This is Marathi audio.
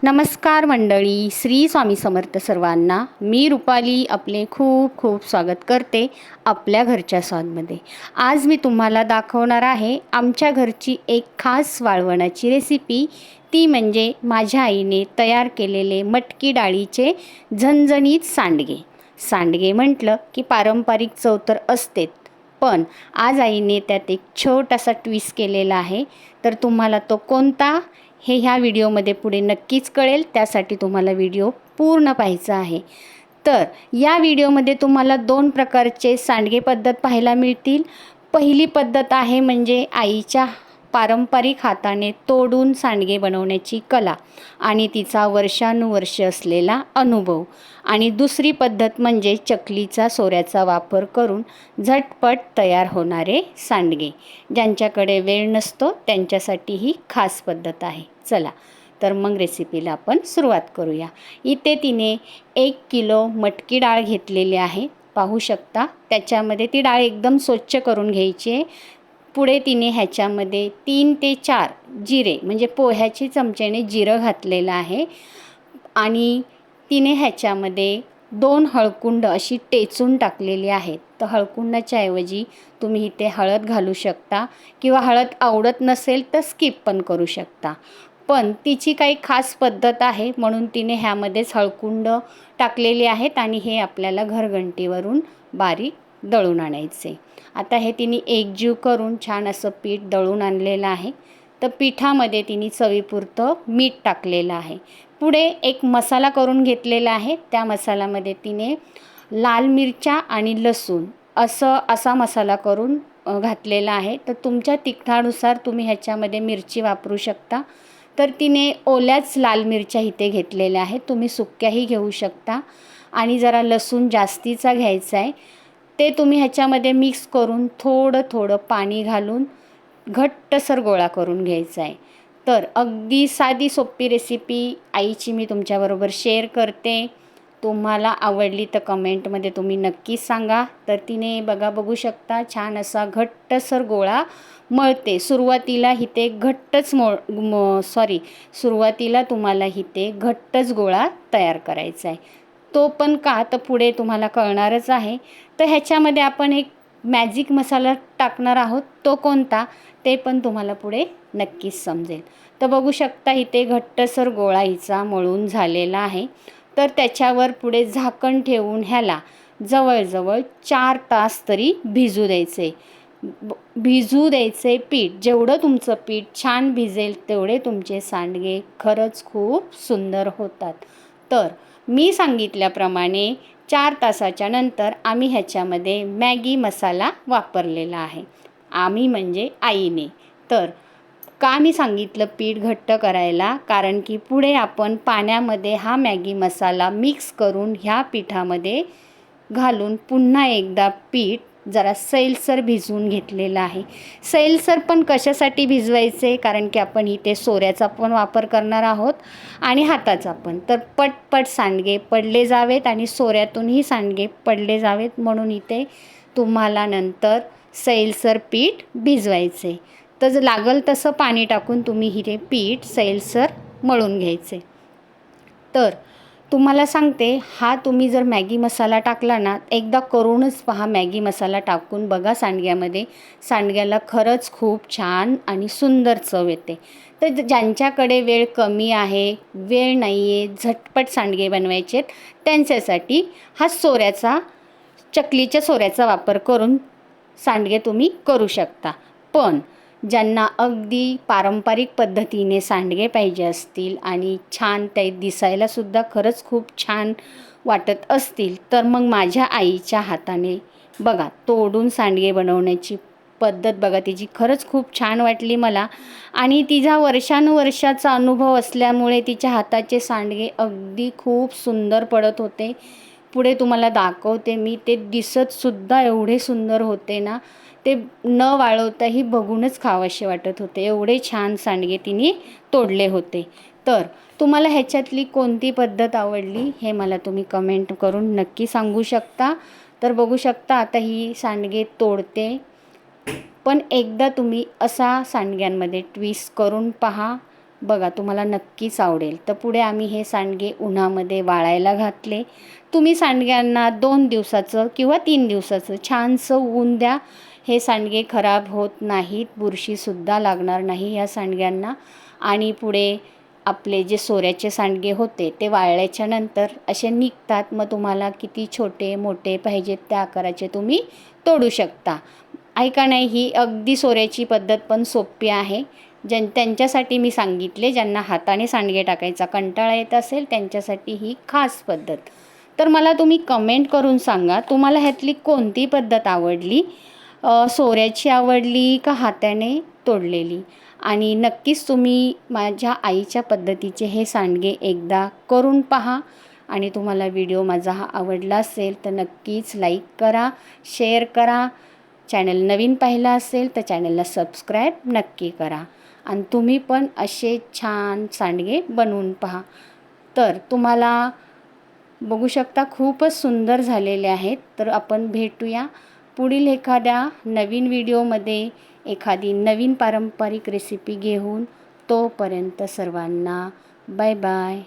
नमस्कार मंडळी, श्री स्वामी समर्थ सर्वांना. मी रुपाली आपले खूप खूप स्वागत करते आपल्या घरच्या स्वादमध्ये. आज मी तुम्हाला दाखवणार आहे आमच्या घरची एक खास वाळवणाची रेसिपी. ती म्हणजे माझ्या आईने तयार केलेले मटकी डाळीचे झणझणीत सांडगे. सांडगे म्हटलं की पारंपरिक चव तर असतेच, पण आज आईने त्यात एक छोटासा ट्विस्ट केलेला आहे. तर तुम्हाला तो कोणता हे ह्या व्हिडिओमध्ये पुढे नक्कीच कळेल. त्यासाठी तुम्हाला व्हिडिओ पूर्ण पाहायचा आहे. तर या व्हिडिओमध्ये तुम्हाला दोन प्रकारचे सांडगे पद्धत पाहायला मिळतील. पहिली पद्धत आहे म्हणजे आईच्या पारंपरिक हाताने तोडून सांडगे बनवण्याची कला आणि तिचा वर्षानुवर्ष असलेला अनुभव. आणि दुसरी पद्धत म्हणजे चकलीचा सोऱ्याचा वापर करून झटपट तयार होणारे सांडगे. ज्यांच्याकडे वेळ नसतो त्यांच्यासाठी ही खास पद्धत आहे. चला तर मग रेसिपीला आपण सुरुवात करूया. इथे तिने 1 किलो मटकी डाळ घेतलेली आहे. पाहू शकता त्याच्यामध्ये ती डाळ एकदम स्वच्छ करून घ्यायची आहे. पुढे तिने ह्याच्यामध्ये 3 ते 4 जिरे म्हणजे पोह्याची चमच्याने जिरं घातलेलं आहे. आणि तिने ह्याच्यामध्ये 2 हळकुंड अशी टेचून टाकलेली आहेत. तर हळकुंडाच्या ऐवजी तुम्ही इथे हळद घालू शकता किंवा हळद आवडत नसेल तर स्किप पण करू शकता. पण तिची काही खास पद्धत आहे म्हणून तिने ह्यामध्येच हळकुंड टाकलेली आहेत आणि हे आपल्याला घरघंटीवरून बारीक दळून आणायचे. आता हे तिने एकजीव करून छान असं पीठ दळून आणलेलं आहे. तर पिठामध्ये तिने चवीपुरतं मीठ टाकलेलं आहे. पुढे एक मसाला करून घेतलेला आहे. त्या मसाल्यामध्ये तिने लाल मिरच्या आणि लसूण असा मसाला करून घातलेला आहे. तर तुमच्या तिखटानुसार तुम्ही ह्याच्यामध्ये मिरची वापरू शकता. तर तिने ओल्याच लाल मिरच्या इथे घेतलेल्या आहेत. तुम्ही सुक्याही घेऊ शकता. आणि जरा लसूण जास्तीचा घ्यायचा आहे. ते तुम्ही ह्याच्यामध्ये मिक्स करून थोडं थोडं पाणी घालून घट्टसर गोळा करून घ्यायचा आहे. तर अगदी साधी सोपी रेसिपी आईची मी तुमच्याबरोबर शेअर करते. तुम्हाला आवडली तर कमेंटमध्ये तुम्ही नक्कीच सांगा. तर तिने बघू शकता छान असा घट्टसर गोळा मळते. सुरुवातीला इथे सुरुवातीला तुम्हाला इथे घट्टच गोळा तयार करायचा आहे. तो पण का तर पुढे तुम्हाला कळणारच आहे. तर ह्याच्यामध्ये आपण एक मॅजिक मसाला टाकणार आहोत. तो कोणता ते पण तुम्हाला पुढे नक्कीच समजेल. तर बघू शकता इथे घट्टसर गोळा हिचा मळून झालेला आहे. तर त्याच्यावर पुढे झाकण ठेवून ह्याला जवळजवळ 4 तास तरी भिजू द्यायचे पीठ. जेवढं तुमचं पीठ छान भिजेल तेवढे तुमचे सांडगे खरंच खूप सुंदर होतात. तर मी सांगितल्याप्रमाणे 4 तासाच्या नंतर आम्ही ह्याच्यामध्ये मॅगी मसाला वापरलेला आहे. आम्ही म्हणजे आईने. तर का मी सांगितलं पीठ घट्ट करायला, कारण की पुढे आपण पाण्यामध्ये हा मॅगी मसाला मिक्स करून ह्या पिठामध्ये घालून पुन्हा एकदा पीठ जरा सैलसर भिजवून घेतलेलं आहे. सैलसर पण कशासाठी भिजवायचे, कारण की आपण इथे सोऱ्याचा पण वापर करणार आहोत आणि हाताचा पण. तर पटपट सांडगे पडले जावेत आणि सोऱ्यातूनही सांडगे पडले जावेत म्हणून इथे तुम्हाला नंतर सैलसर पीठ भिजवायचे. तर लागल तसं पाणी टाकून तुम्ही हे पीठ सैलसर मळून घ्यायचे. तर तुम्हाला सांगते, हा तुम्ही जर मॅगी मसाला टाकला ना, एकदा करूनच पहा. मॅगी मसाला टाकून बघा सांडग्यामध्ये. सांडग्याला खरंच खूप छान आणि सुंदर चव येते. तर ज्यांच्याकडे वेळ कमी आहे, वेळ नाही आहे, झटपट सांडगे बनवायचे आहेत, त्यांच्यासाठी हा चकलीच्या सोऱ्याचा वापर करून सांडगे तुम्ही करू शकता. पण ज्यांना अगदी पारंपरिक पद्धतीने सांडगे पाहिजे असतील आणि छान ते दिसायलासुद्धा खरंच खूप छान वाटत असतील, तर मग माझ्या आईच्या हाताने बघा तोडून सांडगे बनवण्याची पद्धत बघा, तिची खरंच खूप छान वाटली मला. आणि तिचा वर्षानुवर्षाचा अनुभव असल्यामुळे तिच्या हाताचे सांडगे अगदी खूप सुंदर पडत होते. पुढे तुम्हाला दाखवते मी. ते दिसतसुद्धा एवढे सुंदर होते ना, ते न वाळवताही बघूनच खावेसे वाटत होते. एवढे छान सांडगे तिने तोडले होते. तर तुम्हाला ह्याच्यातली कोणती पद्धत आवडली हे मला तुम्ही कमेंट करून नक्की सांगू शकता. तर बघू शकता आता ही सांडगे तोडते. पण एकदा तुम्ही असा सांडग्यांमध्ये ट्विस्ट करून पहा. बघा तुम्हाला नक्कीच आवडेल. तर पुढे आम्ही हे सांडगे उन्हामध्ये वाळायला घातले. तुम्ही सांडग्यांना 2 दिवसाचं किंवा 3 दिवसाचं छानसं ऊन द्या. हे सांडगे खराब होत नाहीत, बुरशीसुद्धा लागणार नाही या सांडग्यांना. आणि पुढे आपले जे सोऱ्याचे सांडगे होते ते वाळल्याच्या नंतर असे निघतात. मग तुम्हाला किती छोटे मोठे पाहिजेत त्या आकाराचे तुम्ही तोडू शकता. ऐका नाही, ही अगदी सोऱ्याची पद्धत पण सोपी आहे. त्यांच्यासाठी मी सांगितले, ज्यांना हाताने सांडगे टाकायचा कंटाळा येत असेल त्यांच्यासाठी ही खास पद्धत. तर मला तुम्ही कमेंट करून सांगा तुम्हाला ह्यातली कोणती पद्धत आवडली, सोऱ्याची आवडली का हाताने तोडलेली. आणि नक्कीच तुम्ही माझ्या आईच्या पद्धतीचे हे सांडगे एकदा करून पहा. आणि तुम्हाला व्हिडिओ माझा हा आवडला असेल तर नक्कीच लाईक करा, शेअर करा. चॅनल नवीन पाहिला असेल तर चॅनलला सबस्क्राईब नक्की करा. आणि तुम्ही पण असे छान सांडगे बनवून पहा. तर तुम्हाला बघू शकता खूपच सुंदर झालेले आहेत. तर आपण भेटूया पुढील एखाद्या नवीन व्हिडिओमध्ये एखादी नवीन पारंपरिक रेसिपी घेऊन. तोपर्यंत सर्वांना बाय बाय.